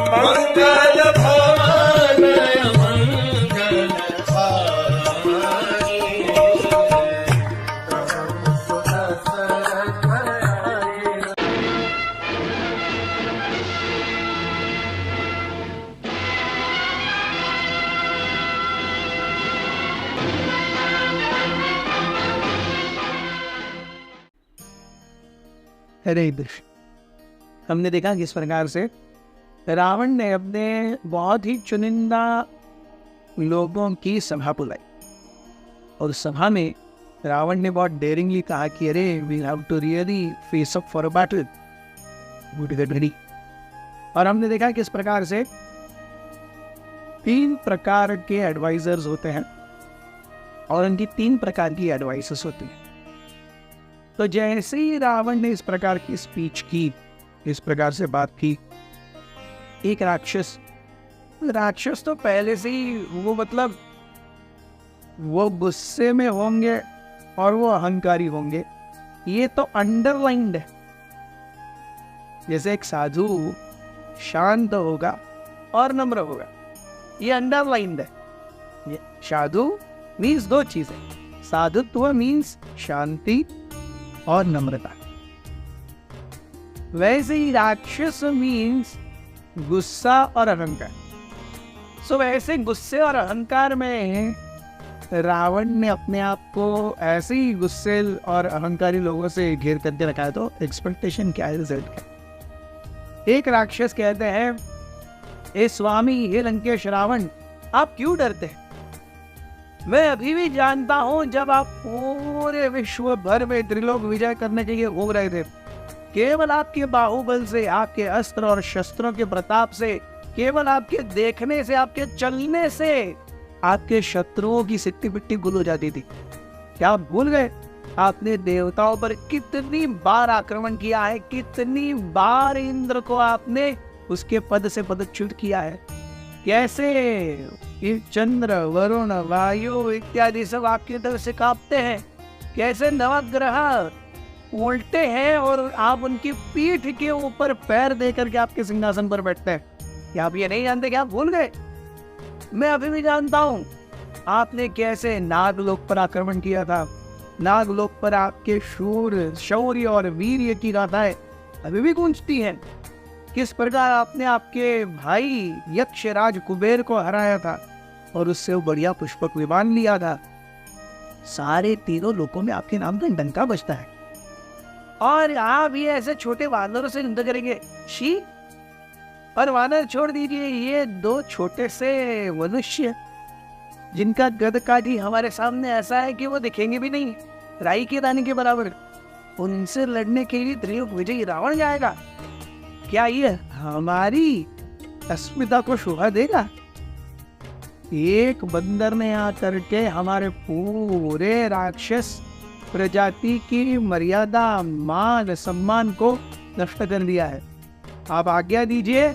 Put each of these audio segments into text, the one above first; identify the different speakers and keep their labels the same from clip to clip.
Speaker 1: मंगल भवन मंगल हारी।
Speaker 2: हरे कृष्ण। हमने देखा किस प्रकार से रावण ने अपने बहुत ही चुनिंदा लोगों की सभा बुलाई और सभा में रावण ने बहुत डेयरिंगली कहा कि अरे we have to really face up for a battle, good get ready. और हमने देखा किस प्रकार से 3 प्रकार के एडवाइजर्स होते हैं और उनकी 3 प्रकार की एडवाइसेस होती हैं। तो जैसे ही रावण ने इस प्रकार की स्पीच की, इस प्रकार से बात की, एक राक्षस तो पहले से ही वो गुस्से में होंगे और वो अहंकारी होंगे, ये तो अंडरलाइंड है। जैसे एक साधु शांत होगा और नम्र होगा, ये अंडरलाइंड है। ये साधु मीन्स 2 चीजें, साधुत्व मीन्स शांति और नम्रता। वैसे ही राक्षस मीन्स गुस्सा और अहंकार। सो वैसे गुस्से और अहंकार में रावण ने अपने आप को ऐसे ही गुस्से और अहंकारी लोगों से घेर करके रखा है। तो एक्सपेक्टेशन क्या है, रिजल्ट क्या? एक राक्षस कहते हैं, ए स्वामी, हे लंकेश रावण, आप क्यों डरते हैं? मैं अभी भी जानता हूं, जब आप पूरे विश्व भर में त्रिलोक विजय करने के लिए घूम रहे थे, केवल आपके बाहुबल से, आपके अस्त्र और शस्त्रों के प्रताप से, केवल आपके देखने से, आपके चलने से आपके शत्रुओं की सिट्टी पिट्टी गुल हो जाती थी। क्या आप भूल गए आपने देवताओं पर कितनी बार आक्रमण किया है, कितनी बार इंद्र को आपने उसके पद से पदच्युत किया है? कैसे ये चंद्र, वरुण, वायु इत्यादि सब आपकी तरफ से कांपते हैं, कैसे नवग्रह उल्टे हैं और आप उनकी पीठ के ऊपर पैर देकर के आपके सिंहासन पर बैठते हैं। क्या आप ये नहीं जानते? क्या आप भूल गए? मैं अभी भी जानता हूं आपने कैसे नागलोक पर आक्रमण किया था। नागलोक पर आपके शौर्य और वीर्य की गाथाएं अभी भी गूंजती हैं। किस प्रकार आपने आपके भाई यक्षराज कुबेर को हराया था और उससे वो बढ़िया पुष्पक विमान लिया था। सारे 3 लोकों में आपके नाम का डंका बजता है और आप ये ऐसे छोटे वानरों से युद्ध करेंगे? शी। पर वानर छोड़ दीजिए, ये 2 छोटे से मनुष्य जिनका गद काठी हमारे सामने ऐसा है कि वो दिखेंगे भी नहीं, राई के दाने के बराबर, उनसे लड़ने के लिए त्रिलोक विजयी रावण जाएगा? क्या ये हमारी अस्मिता को शोभा देगा? एक बंदर ने आकर के हमारे पूरे राक्षस प्रजाति की मर्यादा, मान, सम्मान को नष्ट कर दिया है। आप आज्ञा दीजिए,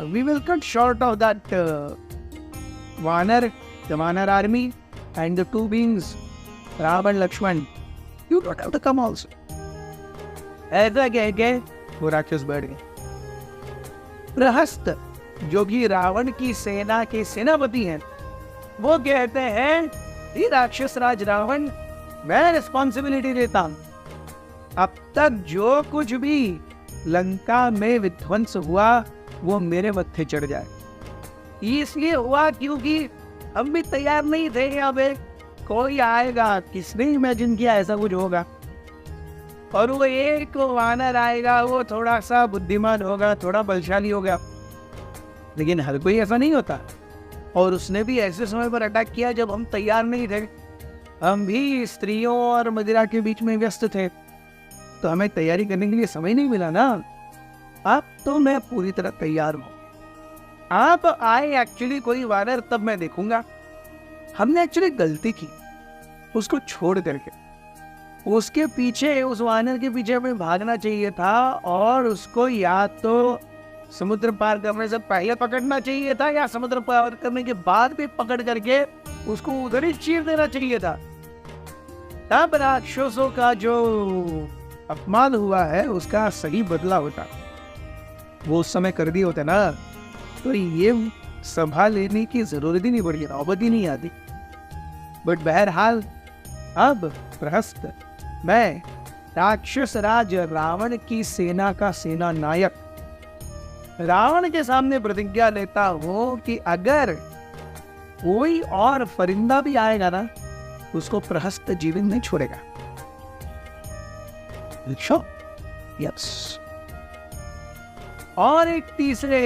Speaker 2: we will cut short of that वानर, the वानर army and the 2 beings, Ravan, Lakshman, you don't have to come also। ऐसा कह के वो राक्षस बैठ गए। प्रहस्त, जो कि रावण की सेना के सेनापति हैं, वो कहते हैं, ये राक्षस राज रावण, मैं रिस्पॉन्सिबिलिटी लेता हूं। अब तक जो कुछ भी लंका में विध्वंस हुआ वो मेरे मत्थे चढ़ जाए। इसलिए हुआ क्योंकि हम भी तैयार नहीं थे। अब कोई आएगा, किसने इमेजिन किया ऐसा कुछ होगा? और वो एक वानर आएगा, वो थोड़ा सा बुद्धिमान होगा, थोड़ा बलशाली होगा, लेकिन हर कोई ऐसा नहीं होता। और उसने भी ऐसे समय पर अटैक किया जब हम तैयार नहीं थे। हम भी स्त्रियों और मदिरा के बीच में व्यस्त थे, तो हमें तैयारी करने के लिए समय नहीं मिला ना। अब तो मैं पूरी तरह तैयार हूँ। आप आए एक्चुअली कोई वानर, तब मैं देखूंगा। हमने एक्चुअली गलती की, उसको छोड़ करके उसके पीछे, उस वानर के पीछे हमें भागना चाहिए था और उसको या तो समुद्र पार करने से पहले पकड़ना चाहिए था या समुद्र पार करने के बाद भी पकड़ करके उसको उधर ही चीर देना चाहिए था। तब राक्षसों का जो अपमान हुआ है उसका सही बदला होता। वो उस समय कर दिए होते ना, तो ये सभा लेने की जरूरत ही नहीं पड़ी, नौबत ही नहीं आती। बट बहरहाल अब प्रहस्त मैं राक्षस राज रावण की सेना का सेना नायक रावण के सामने प्रतिज्ञा लेता हूं कि अगर कोई और परिंदा भी आएगा ना, उसको प्रहस्त जीवन नहीं छोड़ेगा। यस। और एक तीसरे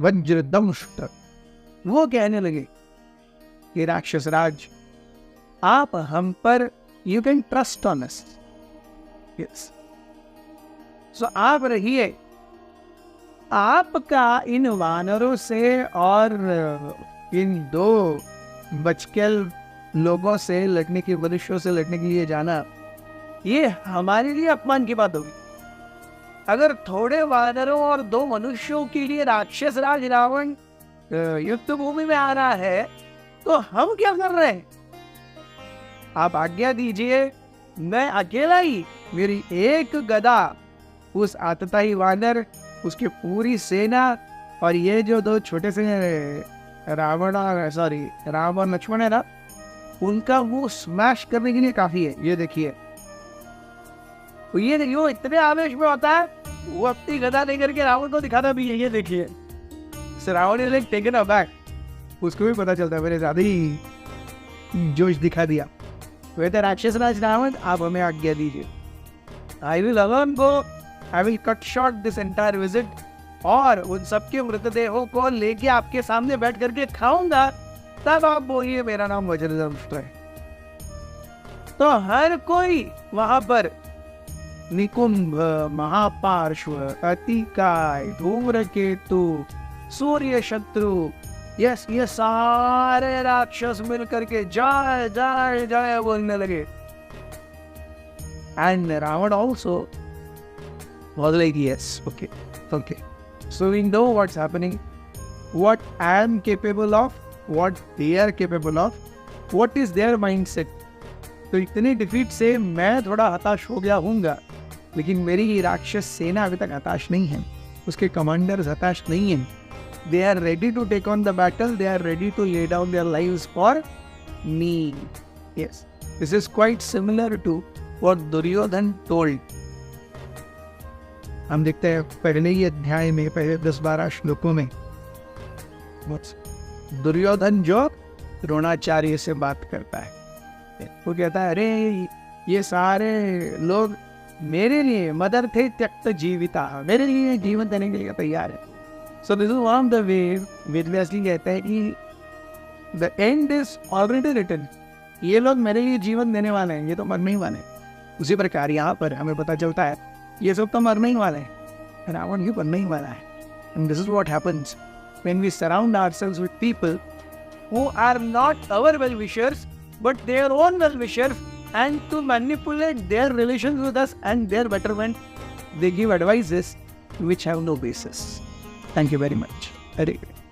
Speaker 2: वज्रदंष्ट वो कहने लगे कि राक्षस राज, आप हम पर you can trust on us. Yes. So आप रहिए, आपका इन वानरों से और इन दो बचकेल लोगों से लड़ने की, मनुष्यों से लड़ने के लिए जाना, ये हमारे लिए अपमान की बात होगी। अगर थोड़े वानरों और 2 मनुष्यों के लिए राक्षस राज रावण युद्ध भूमि में आ रहा है, तो हम क्या कर रहे हैं? आप आज्ञा दीजिए, मैं अकेला ही, मेरी एक गदा, उस आतताई वानर, उसकी पूरी सेना और ये जो 2 छोटे से राम और लक्ष्मण है ना, उनका मुंह स्मैश करने के लिए काफी है। ये देखिए, ये देखिए, वो इतने आवेश में होता है, वो अपनी गदा लेकर के रावण को दिखाता भी है। ये देखिए, Ravan is like taken aback, उसको भी पता चलता है मैंने ज्यादा ही जोश दिखा दिया। वैसे राक्षस राज रावण, आप हमें आज्ञा दीजिए, I will alone go, I will cut short this entire visit, और उन सबके मृतदेहों को लेके आपके सामने बैठ करके खाऊंगा, तब आप बोलिए मेरा नाम वज्रदंष्ट है। तो हर कोई वहां पर निकुंभ, महापार्श्व, अतिकाय, धूम्रकेतु, सूर्य शत्रु, यस, ये सारे राक्षस मिलकर के जय जय जय बोलने लगे। And Ravan also was like, yes, okay. So we know what's happening, what I am capable of, what they are capable of, what is their mindset. तो इतने डिफीट से मैं थोड़ा हताश हो गया हूँगा, लेकिन मेरी राक्षस सेना अभी तक हताश नहीं है, उसके कमांडर्स हताश नहीं हैं। They are ready to take on the battle, they are ready to lay down their lives for me. Yes, this is quite similar to what Duryodhan told. हम देखते हैं पहले ही अध्याय में, पहले 10-12 श्लोकों में, दुर्योधन जो द्रोणाचार्य से बात करता है, वो कहता है, अरे ये सारे लोग मेरे लिए मदर थे त्यक्त जीविता, मेरे लिए जीवन देने के लिए तैयार है। So this is one of the way Vedvyas ji कहते हैं कि the end is already written, ये लोग मेरे लिए जीवन देने वाले हैं, ये तो मरने ही वाले हैं। उसी प्रकार यहाँ पर हमें पता चलता है ये सब तो मरने ही वाले हैं, रावण भी मरने ही वाला है। And this is what happens when we surround ourselves with people who are not our well-wishers but their own well-wishers, and to manipulate their relations with us and their betterment, they give advices which have no basis. Thank you very much. Very good.